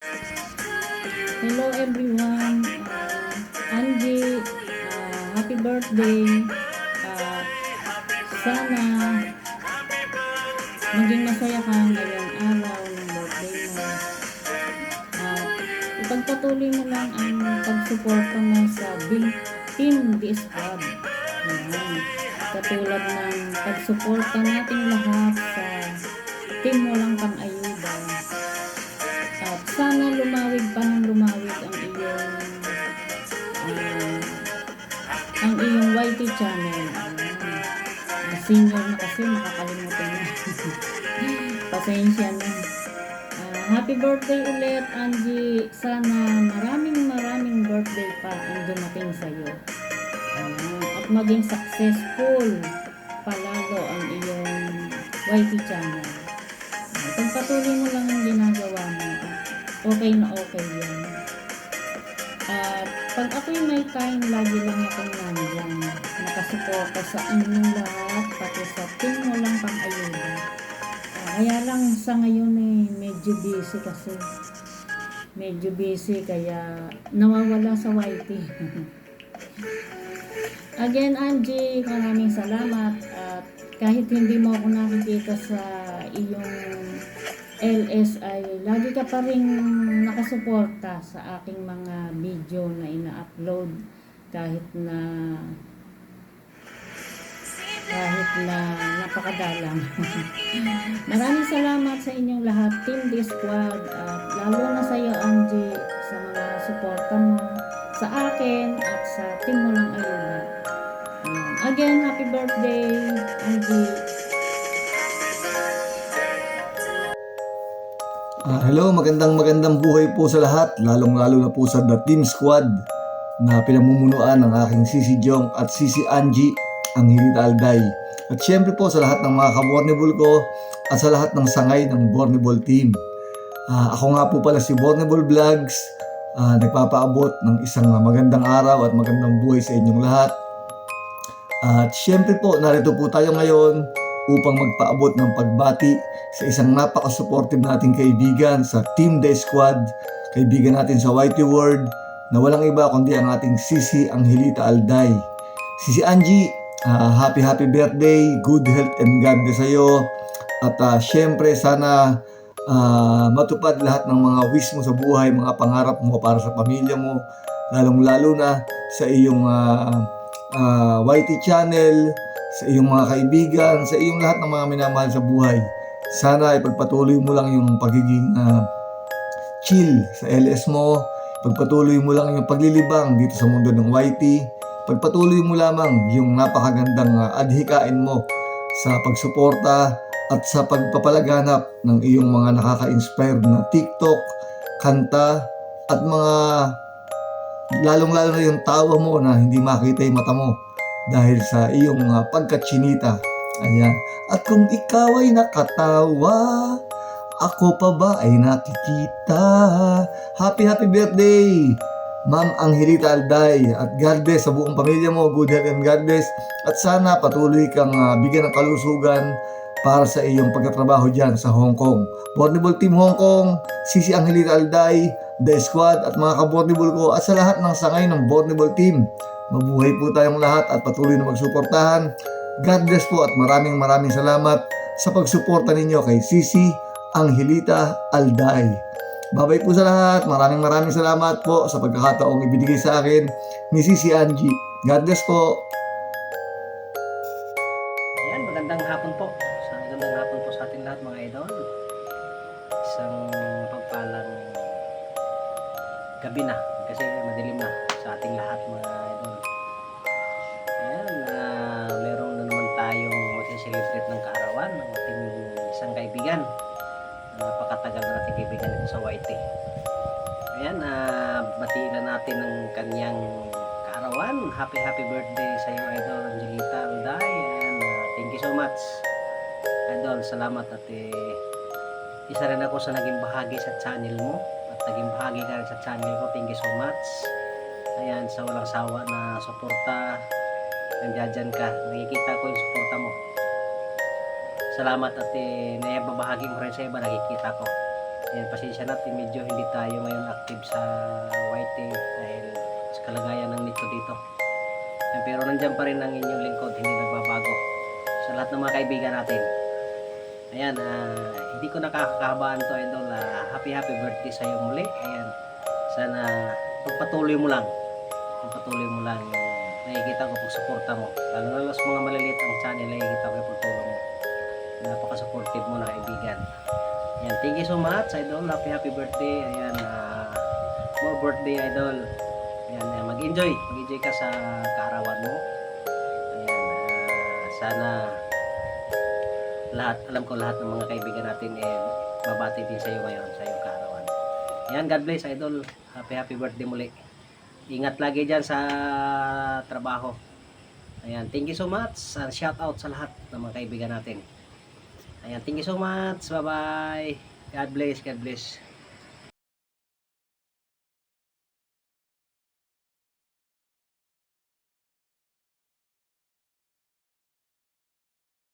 Hello everyone. Angie, happy birthday. Uh, Sana maging masaya ka ngayong araw ng birthday mo. Ipagpatuloy mo lang ang pagsuporta mo sa Team D Squad. Ayan. Katulad ng pagsuporta nating lahat sa team mo lang pang-ayuda. At sana lumawig pa ng lumawig ang iyong YT channel. Senior na kasi, makakalimutan na. Pasensya na. Happy birthday ulit, Angie. Sana maraming birthday pa ang dumating sa'yo. At maging successful palalo ang iyong YT channel. Pagpatuloy mo lang ang ginagawa mo. Okay na okay yan. At pag ako'y may time, lagi lang akong nandiyan. Nakasuporta sa inyong lahat, pati sa team mo lang pang-ayuda. Kaya lang sa ngayon medyo busy kasi. Medyo busy kaya nawawala sa YT. Again, Angie, maraming salamat. At kahit hindi mo ako nakikita sa iyong LS ay lagi ka pa rin nakasuporta sa aking mga video na ina-upload kahit na napakadalang. Maraming salamat sa inyong lahat, Team D Squad, at lalo na sa iyo, Angie, sa mga suporta mo sa akin at sa team mo lang ayuda. Again, happy birthday, Angie. Hello, magandang buhay po sa lahat, lalong-lalo na po sa The Team Squad na pinamumunuan ng aking Sisi Jong at Sisi Angie, ang Hilita Alday. At syempre po sa lahat ng mga ka-Bornable ko at sa lahat ng sangay ng Bornable team. Ako nga po pala si Bornable Vlogs, nagpapaabot ng isang magandang araw at magandang buhay sa inyong lahat. At syempre po, narito po tayo ngayon upang magpaabot ng pagbati sa isang napaka-supportive nating kaibigan sa Team The Squad, kaibigan natin sa YT World, na walang iba kundi ang ating Sisi Angelita Alday. Sisi Angie, happy birthday, good health and God bless sa'yo. At syempre sana matupad lahat ng mga wish mo sa buhay, mga pangarap mo para sa pamilya mo, lalong-lalo na sa iyong YT channel, sa iyong mga kaibigan, sa iyong lahat ng mga minamahal sa buhay. Sana ipagpatuloy mo lang yung pagiging chill sa LS mo, pagpatuloy mo lang yung paglilibang dito sa mundo ng YT, pagpatuloy mo lamang yung napakagandang adhikain mo sa pagsuporta at sa pagpapalaganap ng iyong mga nakaka-inspire na TikTok, kanta, at mga lalong-lalo na yung tawa mo na hindi makita yung mata mo dahil sa iyong pagkatsinita. Ayan. At kung ikaw ay nakatawa, ako pa ba ay nakikita? Happy birthday, Ma'am Angelita Alday, at God bless sa buong pamilya mo, good health and God bless. At sana patuloy kang bigyan ng kalusugan para sa iyong pagtatrabaho dyan sa Hong Kong. Bornable Team Hong Kong, Sisi Angelita Alday, The Squad, at mga ka-Bornable ko, at sa lahat ng sangay ng Bornable Team. Mabuhay po tayong lahat at patuloy na magsuportahan. God bless po at maraming salamat sa pagsuporta ninyo kay Sisi Angelita Alday. Babay po sa lahat. Maraming salamat po sa pagkakataong ibinigay sa akin ni Sisi Angie. God bless po. Ayan, magandang hapon po sa ating lahat mga idol. Isang pagpalang gabi na kasi madilim na sa ating lahat mga idol. Ayan, meron na naman tayong magsiselebrate ng kaarawan ng ating isang kaibigan. Napakatagal na nating kaibigan ito sa YT. Ayan, batiin na natin ang kanyang kaarawan. Happy birthday sa iyo, idol Angelita Alday. And thank you so much, idol. Salamat at isa rin ako sa naging bahagi sa channel mo at naging bahagi ka rin sa channel ko. Thank you so much. Ayan, sa walang sawa na suporta, nandiyan ka, nakikita ko yung suporta mo. Salamat at naibabahagi mo rin sa iba, nakikita ko. Ayan, pasensya natin, medyo hindi tayo ngayon active sa YT dahil sa kalagayan ng nito dito. Ayan, pero nandyan pa rin ang inyong lingkod, hindi nagbabago sa lahat ng mga kaibigan natin. Ayan, hindi ko nakakahabaan to idol. Happy birthday sa iyo muli. Ayan, sana pagpatuloy mo lang yung nakikita ko pagsuporta mo, lalo sa mga maliliit ang channel, nakikita ko yung pagtulong mo, napaka-supportive mo na kaibigan. Ayan, thank you so much idol. Happy birthday. Ayan, more birthday idol. Ayan, mag-enjoy ka sa kaarawan mo. Ayan, sana alam ko lahat ng mga kaibigan natin babati din sa iyo ngayon sa iyong kaarawan. Ayan, God bless idol. Happy birthday muli. Ingat lagi dyan sa trabaho. Ayan, thank you so much. Shout out sa lahat ng mga kaibigan natin. Ayan, thank you so much. Bye bye. God bless.